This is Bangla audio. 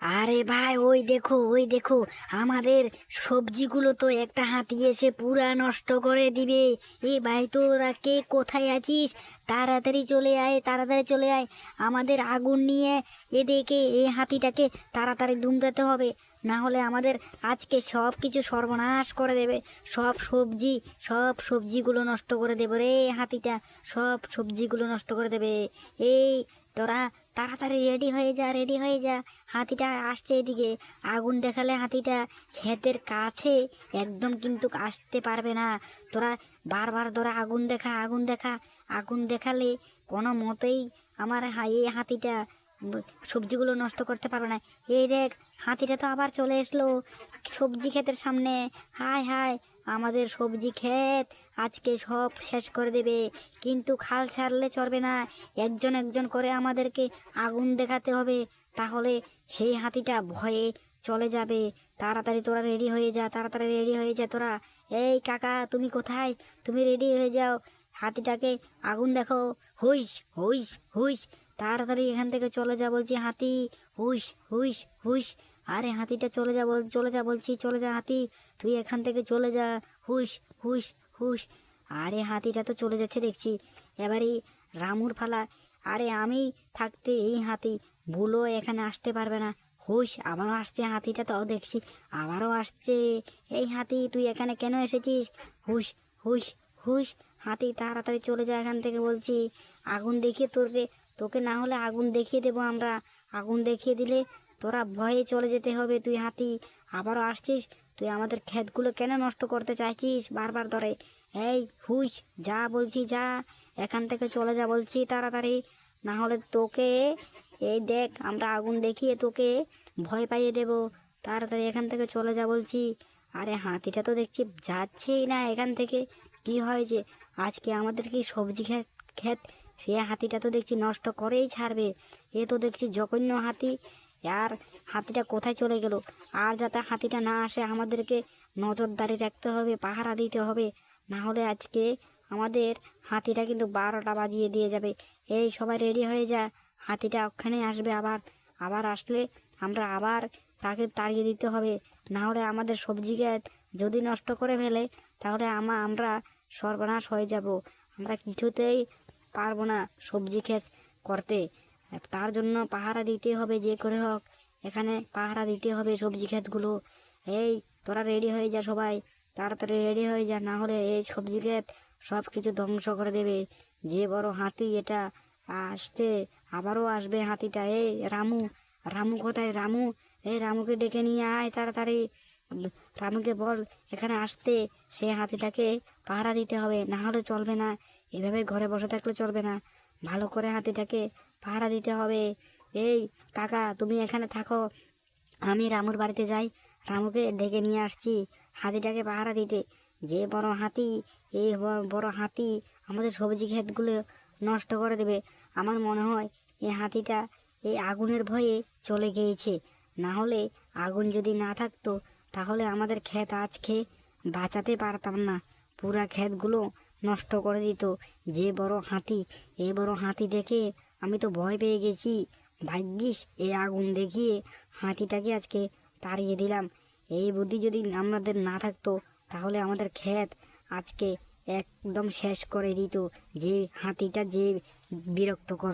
আরে ভাই, ওই দেখো আমাদের সবজিগুলো তো একটা হাতি এসে পুরা নষ্ট করে দিবে। এ ভাই, তোরা কে কোথায় আছিস? তাড়াতাড়ি চলে আয়, তাড়াতাড়ি চলে আয়। আমাদের আগুন নিয়ে এদিকে এই হাতিটাকে তাড়াতাড়ি দুমড়াতে হবে, না হলে আমাদের আজকে সব কিছু সর্বনাশ করে দেবে। সব সবজিগুলো নষ্ট করে দেবে রে হাতিটা, সব সবজিগুলো নষ্ট করে দেবে। এই তোরা তাড়াতাড়ি রেডি হয়ে যা, রেডি হয়ে যা। হাতিটা আসছে এদিকে। আগুন দেখালে হাতিটা ক্ষেতের কাছে একদম কিন্তু আসতে পারবে না। তোরা বারবার তোরা আগুন দেখা, আগুন দেখা। আগুন দেখালে কোনো মতেই আমার এই হাতিটা সবজিগুলো নষ্ট করতে পারবে না। এই দেখ, হাতিটা তো আবার চলে আসলো সবজি ক্ষেতের সামনে। হায় হায়, আমাদের সবজি ক্ষেত আজকে সব শেষ করে দেবে। কিন্তু খাল ছাড়লে চলবে না, একজন একজন করে আমাদেরকে আগুন দেখাতে হবে, তাহলে সেই হাতিটা ভয়ে চলে যাবে। তাড়াতাড়ি তোরা রেডি হয়ে যা, তাড়াতাড়ি রেডি হয়ে যা তোরা। এই কাকা, তুমি কোথায়? তুমি রেডি হয়ে যাও, হাতিটাকে আগুন দেখো। হুইস হুইস হুইস, তাড়াতাড়ি এখান থেকে চলে যা বলছি হাতি। হুইস হুইস হুইস। আরে হাতিটা চলে যা চলে যা বলছি, চলে যা হাতি, তুই এখান থেকে চলে যা। হুইস হুইস হুইস। আরে হাতিটা তো চলে যাচ্ছে দেখছি। এবারই রামুর ফালা। আরে আমি থাকতে এই হাতি ভুলো এখানে আসতে পারবে না। হুশ, আবারও আসছে হাতিটা, তো দেখছি আবারও আসছে। এই হাতি, তুই এখানে কেন এসেছিস? হুশ হুশ হুশ। হাতি তাড়াতাড়ি চলে যায় এখান থেকে বলছি। আগুন দেখিয়ে তোকে না হলে আগুন দেখিয়ে দেবো আমরা। আগুন দেখিয়ে দিলে তোরা ভয়ে চলে যেতে হবে। তুই হাতি আবারও আসছিস, তুই আমাদের ক্ষেতগুলো কেন নষ্ট করতে চাইছিস বারবার ধরে? এই হুশ, যা বলছি যা, এখান থেকে চলে যা বলছি তাড়াতাড়ি, না হলে তোকে এই দেখ আমরা আগুন দেখিয়ে তোকে ভয় পাইয়ে দেব। তাড়াতাড়ি এখান থেকে চলে যা বলছি। আরে হাতিটা তো দেখছি যাচ্ছেই না এখান থেকে। কি হয়েছে আজকে আমাদের কি সবজি ক্ষেত সে হাতিটা তো দেখছি নষ্ট করেই ছাড়বে। এ তো দেখছি জঘন্য হাতি। আর হাতিটা কোথায় চলে গেল? আর যাতে হাতিটা না আসে আমাদেরকে নজরদারি রাখতে হবে, পাহারা দিতে হবে, না হলে আজকে আমাদের হাতিটা কিন্তু 12টা বাজিয়ে দিয়ে যাবে। এই সবাই রেডি হয়ে যা, হাতিটা ওখানে আসবে আবার। আবার আসলে আমরা আবার তাকে তাড়িয়ে দিতে হবে, না হলে আমাদের সবজি ক্ষেত যদি নষ্ট করে ফেলে তাহলে আমরা সর্বনাশ হয়ে যাব। আমরা কিছুতেই পারবো না সবজি ক্ষেত করতে। তার জন্য পাহারা দিতে হবে, যে করে হোক এখানে পাহারা দিতে হবে সবজি ক্ষেতগুলো। এই তোরা রেডি হয়ে যা সবাই, তাড়াতাড়ি রেডি হয়ে যা, না হলে এই সবজি ক্ষেত সব কিছু ধ্বংস করে দেবে। যে বড় হাতি এটা আসছে, আবারও আসবে হাতিটা। এই রামু, রামু কোথায়? রামু, এই রামুকে ডেকে নিয়ে আয় তাড়াতাড়ি। রামুকে বল এখানে আসতে, সে হাতিটাকে পাহারা দিতে হবে, না হলে চলবে না। এভাবে ঘরে বসে থাকলে চলবে না, ভালো করে হাতিটাকে পাহারা দিতে হবে। এই কাকা, তুমি এখানে থাকো, আমি রামুর বাড়িতে যাই, রামুকে ডেকে নিয়ে আসছি হাতিটাকে পাহারা দিতে। যে বড় হাতি, এই বড় হাতি আমাদের সবজি ক্ষেতগুলো নষ্ট করে দেবে। আমার মনে হয় এই হাতিটা এই আগুনের ভয়ে চলে গিয়েছে, না হলে আগুন যদি না থাকতো তাহলে আমাদের ক্ষেত আজকে বাঁচাতে পারতাম না, পুরা ক্ষেতগুলো নষ্ট করে দিত। যে বড় হাতি, এই বড় হাতি দেখে আমি তো ভয় পেয়ে গেছি। ভাগ্যিস এই আগুন দেখিয়ে হাতিটাকে আজকে তাড়িয়ে দিলাম। এই বুদ্ধি যদি আমাদের না থাকতো তাহলে আমাদের ক্ষেত আজকে একদম শেষ করে দিত। যে হাতিটা যে বিরক্তকর।